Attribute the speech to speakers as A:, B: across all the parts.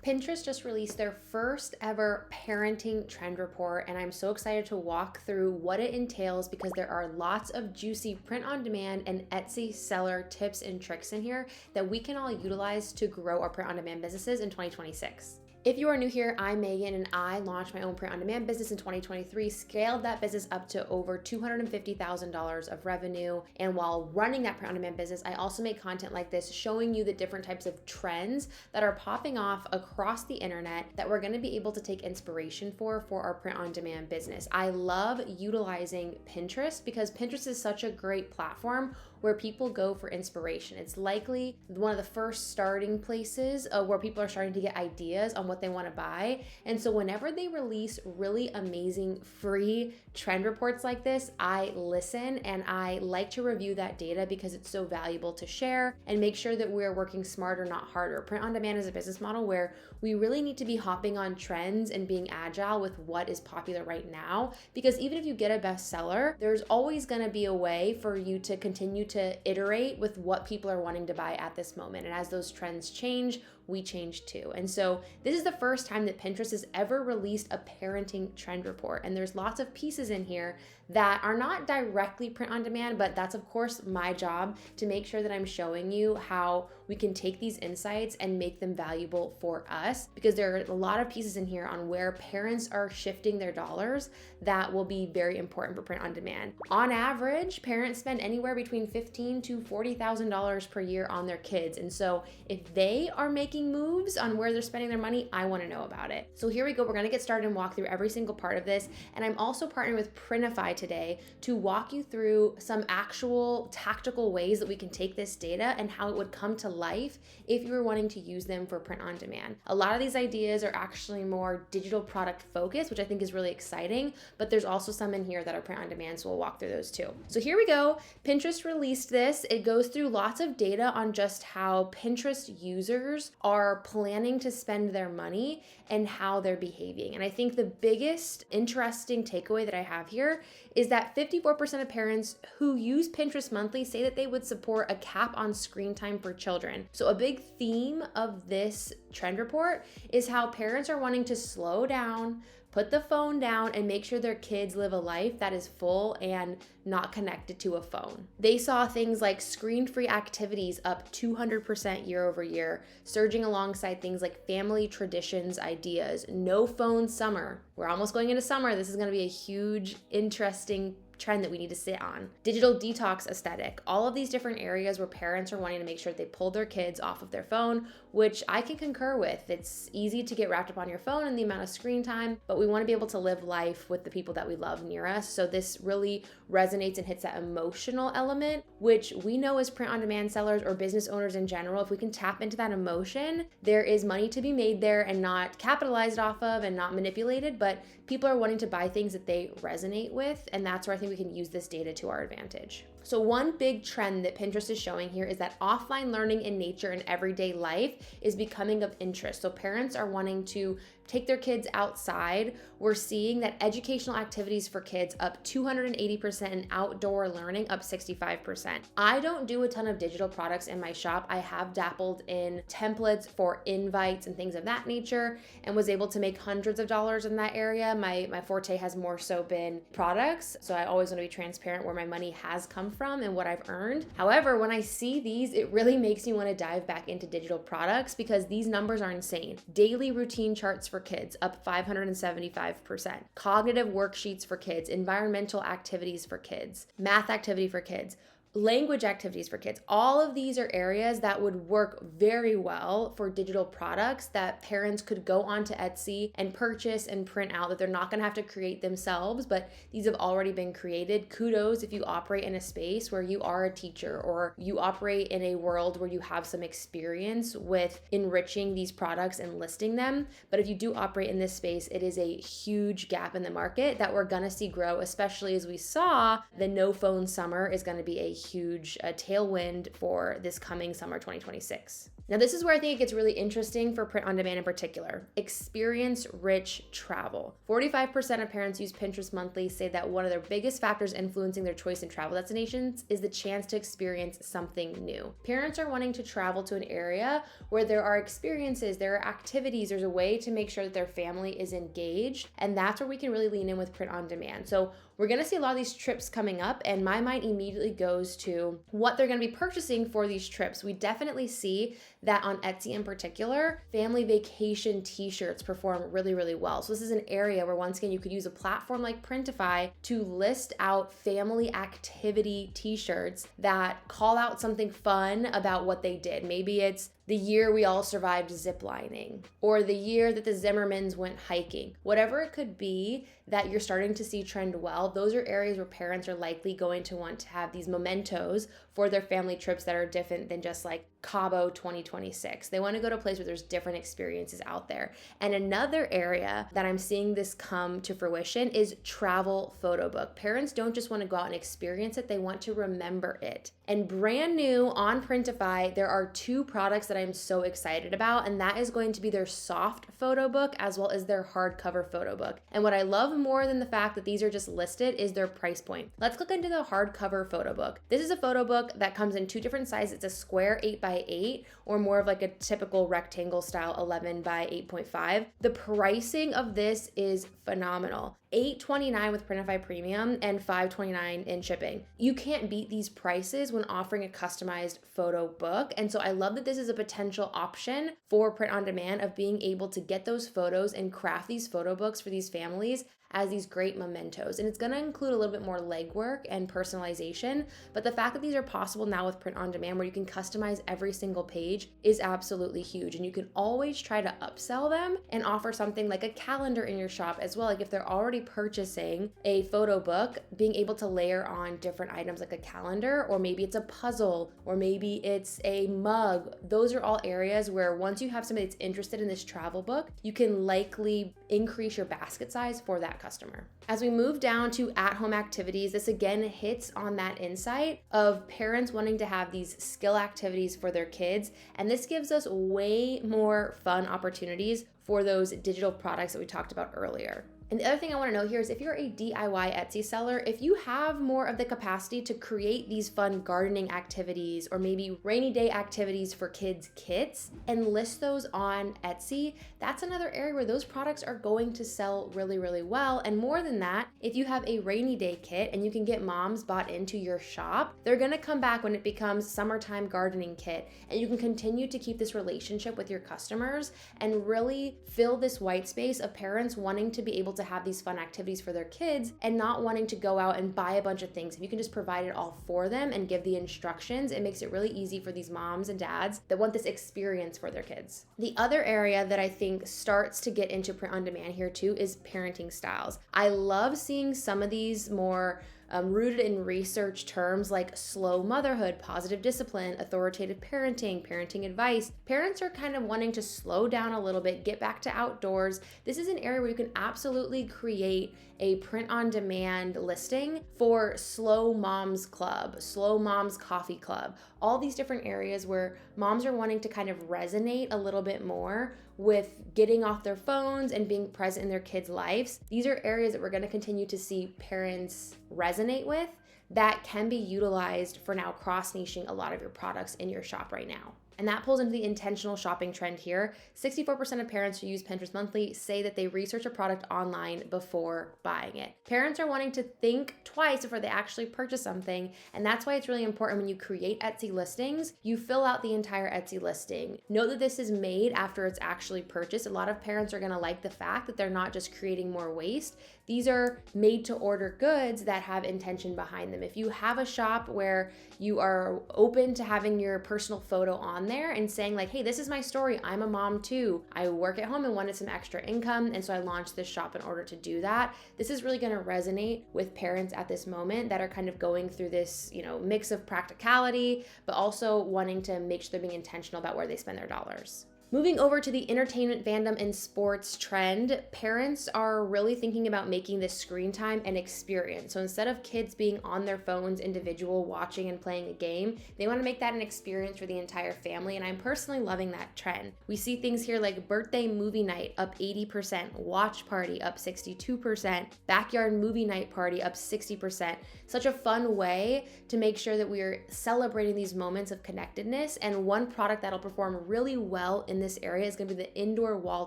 A: Pinterest just released their first ever parenting trend report, and I'm so excited to walk through what it entails because there are lots of juicy print on demand and Etsy seller tips and tricks in here that we can all utilize to grow our print on demand businesses in 2026. If you are new here, I'm Megan and I launched my own print on demand business in 2023, scaled that business up to over $250,000 of revenue. And while running that print on demand business, I also make content like this showing you the different types of trends that are popping off across the internet that we're going to be able to take inspiration for our print on demand business. I love utilizing Pinterest because Pinterest is such a great platform where people go for inspiration. It's likely one of the first starting places where people are starting to get ideas on what they want to buy. And so whenever they release really amazing free trend reports like this, I listen and I like to review that data because it's so valuable to share and make sure that we're working smarter, not harder. Print on demand is a business model where we really need to be hopping on trends and being agile with what is popular right now, because even if you get a bestseller, there's always going to be a way for you to continue to iterate with what people are wanting to buy at this moment. And as those trends change, we change too. And so this is the first time that Pinterest has ever released a parenting trend report. And there's lots of pieces in here that are not directly print on demand, but that's of course my job to make sure that I'm showing you how we can take these insights and make them valuable for us, because there are a lot of pieces in here on where parents are shifting their dollars that will be very important for print on demand. On average, parents spend anywhere between $15,000 to $40,000 per year on their kids. And so if they are making moves on where they're spending their money, I want to know about it. So here we go. We're going to get started and walk through every single part of this. And I'm also partnering with Printify today to walk you through some actual tactical ways that we can take this data and how it would come to life if you were wanting to use them for print on demand. A lot of these ideas are actually more digital product focused, which I think is really exciting, but there's also some in here that are print on demand, so we'll walk through those too. So here we go. Pinterest released this. It goes through lots of data on just how Pinterest users are planning to spend their money and how they're behaving. And I think the biggest interesting takeaway that I have here is that 54% of parents who use Pinterest monthly say that they would support a cap on screen time for children. So a big theme of this trend report is how parents are wanting to slow down, put the phone down, and make sure their kids live a life that is full and not connected to a phone. They saw things like screen-free activities up 200% year over year, surging alongside things like family traditions ideas, no phone summer. We're almost going into summer. This is going to be a huge, interesting trend that we need to sit on. Digital detox aesthetic, all of these different areas where parents are wanting to make sure that they pull their kids off of their phone, which I can concur with. It's easy to get wrapped up on your phone and the amount of screen time, but we want to be able to live life with the people that we love near us. So this really resonates and hits that emotional element, which we know as print on demand sellers or business owners in general, if we can tap into that emotion, there is money to be made there and not capitalized off of and not manipulated, but people are wanting to buy things that they resonate with. And that's where I think we can use this data to our advantage. So one big trend that Pinterest is showing here is that offline learning in nature and everyday life is becoming of interest. So parents are wanting to take their kids outside. We're seeing that educational activities for kids up 280% and outdoor learning up 65%. I don't do a ton of digital products in my shop. I have dabbled in templates for invites and things of that nature and was able to make hundreds of dollars in that area. My forte has more so been products. So I always want to be transparent where my money has come from and what I've earned. However, when I see these, it really makes me want to dive back into digital products because these numbers are insane. Daily routine charts for kids up 575%. Cognitive worksheets for kids, environmental activities for kids, math activity for kids, language activities for kids. All of these are areas that would work very well for digital products that parents could go onto Etsy and purchase and print out, that they're not going to have to create themselves, but these have already been created. Kudos if you operate in a space where you are a teacher or you operate in a world where you have some experience with enriching these products and listing them. But if you do operate in this space, it is a huge gap in the market that we're going to see grow, especially as we saw the no phone summer is going to be a huge tailwind for this coming summer 2026. Now, this is where I think it gets really interesting for print on demand in particular. Experience rich travel. 45% of parents use Pinterest monthly say that one of their biggest factors influencing their choice in travel destinations is the chance to experience something new. Parents are wanting to travel to an area where there are experiences, there are activities, there's a way to make sure that their family is engaged, and that's where we can really lean in with print on demand. So we're gonna see a lot of these trips coming up, and my mind immediately goes to what they're gonna be purchasing for these trips. We definitely see that on Etsy in particular, family vacation t-shirts perform really, really well. So this is an area where, once again, you could use a platform like Printify to list out family activity t-shirts that call out something fun about what they did. Maybe it's the year we all survived ziplining, or the year that the Zimmermans went hiking. Whatever it could be that you're starting to see trend well, those are areas where parents are likely going to want to have these mementos for their family trips that are different than just like Cabo 2026. They want to go to a place where there's different experiences out there. And another area that I'm seeing this come to fruition is travel photo book. Parents don't just want to go out and experience it, they want to remember it. And brand new on Printify, there are two products that I'm so excited about, and that is going to be their soft photo book as well as their hardcover photo book. And what I love more than the fact that these are just listed is their price point. Let's look into the hardcover photo book. This is a photo book that comes in two different sizes. It's a square 8x8 or more of like a typical rectangle style 11 by 8.5. The pricing of this is phenomenal. $8.29 with Printify Premium and $5.29 in shipping. You can't beat these prices when offering a customized photo book. And so I love that this is a potential option for print on demand of being able to get those photos and craft these photo books for these families as these great mementos. And it's gonna include a little bit more legwork and personalization, but the fact that these are possible now with print on demand where you can customize every single page is absolutely huge. And you can always try to upsell them and offer something like a calendar in your shop as well. Like if they're already purchasing a photo book, being able to layer on different items like a calendar, or maybe it's a puzzle, or maybe it's a mug. Those are all areas where once you have somebody that's interested in this travel book, you can likely increase your basket size for that customer. As we move down to at-home activities, this again hits on that insight of parents wanting to have these skill activities for their kids, and this gives us way more fun opportunities for those digital products that we talked about earlier. And the other thing I want to know here is if you're a DIY Etsy seller, if you have more of the capacity to create these fun gardening activities or maybe rainy day activities for kids' kits and list those on Etsy, that's another area where those products are going to sell really, really well. And more than that, if you have a rainy day kit and you can get moms bought into your shop, they're going to come back when it becomes summertime gardening kit, and you can continue to keep this relationship with your customers and really fill this white space of parents wanting to be able to have these fun activities for their kids and not wanting to go out and buy a bunch of things. If you can just provide it all for them and give the instructions, it makes it really easy for these moms and dads that want this experience for their kids. The other area that I think starts to get into print on demand here too is parenting styles. I love seeing some of these more rooted in research terms like slow motherhood, positive discipline, authoritative parenting, parenting advice. Parents are kind of wanting to slow down a little bit, get back to outdoors. This is an area where you can absolutely create a print on demand listing for Slow Moms Club, Slow Moms Coffee Club, all these different areas where moms are wanting to kind of resonate a little bit more with getting off their phones and being present in their kids' lives. These are areas that we're going to continue to see parents resonate with that can be utilized for now cross-niching a lot of your products in your shop right now. And that pulls into the intentional shopping trend here. 64% of parents who use Pinterest monthly say that they research a product online before buying it. Parents are wanting to think twice before they actually purchase something, and that's why it's really important when you create Etsy listings, you fill out the entire Etsy listing. Note that this is made after it's actually purchased. A lot of parents are gonna like the fact that they're not just creating more waste. These are made to order goods that have intention behind them. If you have a shop where you are open to having your personal photo on there and saying like, hey, this is my story, I'm a mom too, I work at home and wanted some extra income, and so I launched this shop in order to do that. This is really gonna resonate with parents at this moment that are kind of going through this, mix of practicality, but also wanting to make sure they're being intentional about where they spend their dollars. Moving over to the entertainment, fandom, and sports trend, parents are really thinking about making this screen time an experience. So instead of kids being on their phones individual watching and playing a game, they want to make that an experience for the entire family, and I'm personally loving that trend. We see things here like birthday movie night up 80%, watch party up 62%, backyard movie night party up 60%. Such a fun way to make sure that we are celebrating these moments of connectedness, and one product that'll perform really well in this area is going to be the indoor wall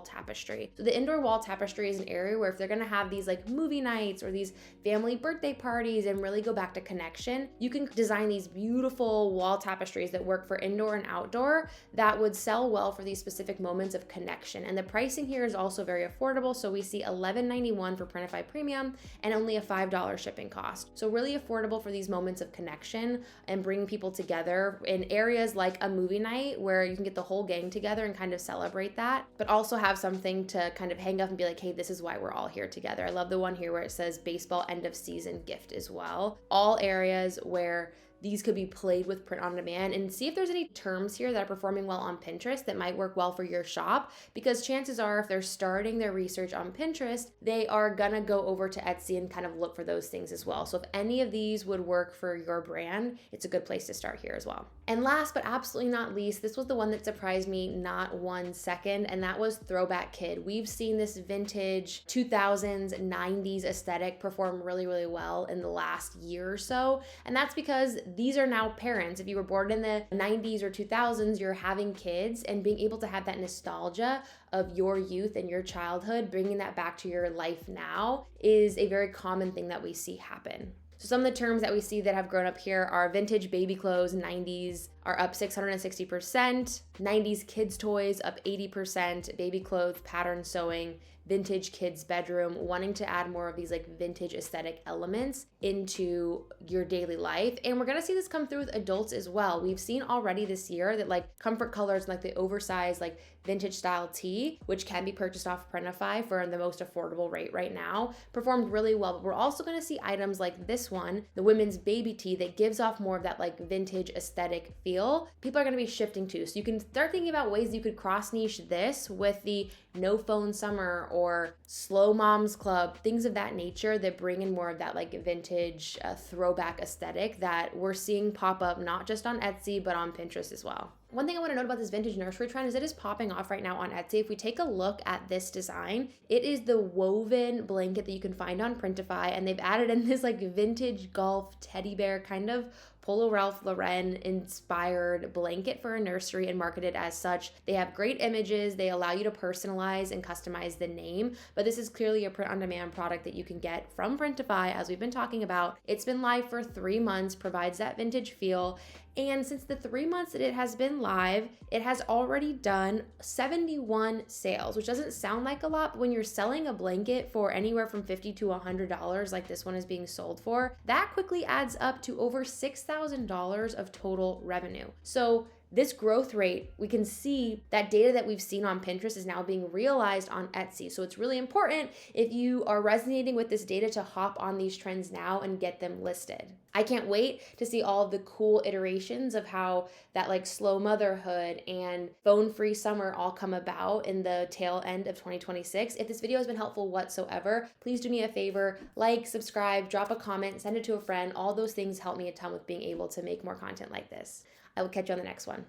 A: tapestry. So the indoor wall tapestry is an area where if they're going to have these like movie nights or these family birthday parties and really go back to connection, you can design these beautiful wall tapestries that work for indoor and outdoor that would sell well for these specific moments of connection. And the pricing here is also very affordable. So we see $11.91 for Printify Premium and only a $5 shipping cost. So really affordable for these moments of connection and bringing people together in areas like a movie night where you can get the whole gang together and kind of celebrate that, but also have something to kind of hang up and be like, hey, this is why we're all here together. I love the one here where it says baseball end of season gift as well. All areas where these could be played with print on demand, and see if there's any terms here that are performing well on Pinterest that might work well for your shop, because chances are if they're starting their research on Pinterest, they are gonna go over to Etsy and kind of look for those things as well. So if any of these would work for your brand, it's a good place to start here as well. And last but absolutely not least, this was the one that surprised me not 1 second, and that was Throwback Kid. We've seen this vintage 2000s, 90s aesthetic perform really, really well in the last year or so, and that's because these are now parents. If you were born in the 90s or 2000s, you're having kids, and being able to have that nostalgia of your youth and your childhood, bringing that back to your life now is a very common thing that we see happen. So some of the terms that we see that have grown up here are vintage baby clothes, 90s are up 660%, 90s kids toys up 80%, baby clothes, pattern sewing, vintage kids bedroom, wanting to add more of these like vintage aesthetic elements into your daily life. And we're gonna see this come through with adults as well. We've seen already this year that like comfort colors, like the oversized like vintage style tee, which can be purchased off Printify for the most affordable rate right now, performed really well. But we're also gonna see items like this one, the women's baby tee, that gives off more of that like vintage aesthetic feel. People are gonna be shifting to. So you can start thinking about ways you could cross niche this with the no phone summer or slow moms club, things of that nature that bring in more of that like vintage throwback aesthetic that we're seeing pop up not just on Etsy but on Pinterest as well. One thing I want to note about this vintage nursery trend is it is popping off right now on Etsy. If we take a look at this design, it is the woven blanket that you can find on Printify, and they've added in this like vintage golf teddy bear kind of Polo Ralph Lauren inspired blanket for a nursery and marketed as such. They have great images. They allow you to personalize and customize the name, but this is clearly a print on demand product that you can get from Printify, as we've been talking about. It's been live for 3 months, provides that vintage feel. And since the 3 months that it has been live, it has already done 71 sales, which doesn't sound like a lot, but when you're selling a blanket for anywhere from $50 to $100, like this one is being sold for, that quickly adds up to over $6,000 of total revenue. So this growth rate, we can see that data that we've seen on Pinterest is now being realized on Etsy. So it's really important, if you are resonating with this data, to hop on these trends now and get them listed. I can't wait to see all of the cool iterations of how that like slow motherhood and phone-free summer all come about in the tail end of 2026. If this video has been helpful whatsoever, please do me a favor, like, subscribe, drop a comment, send it to a friend. All those things help me a ton with being able to make more content like this. I will catch you on the next one.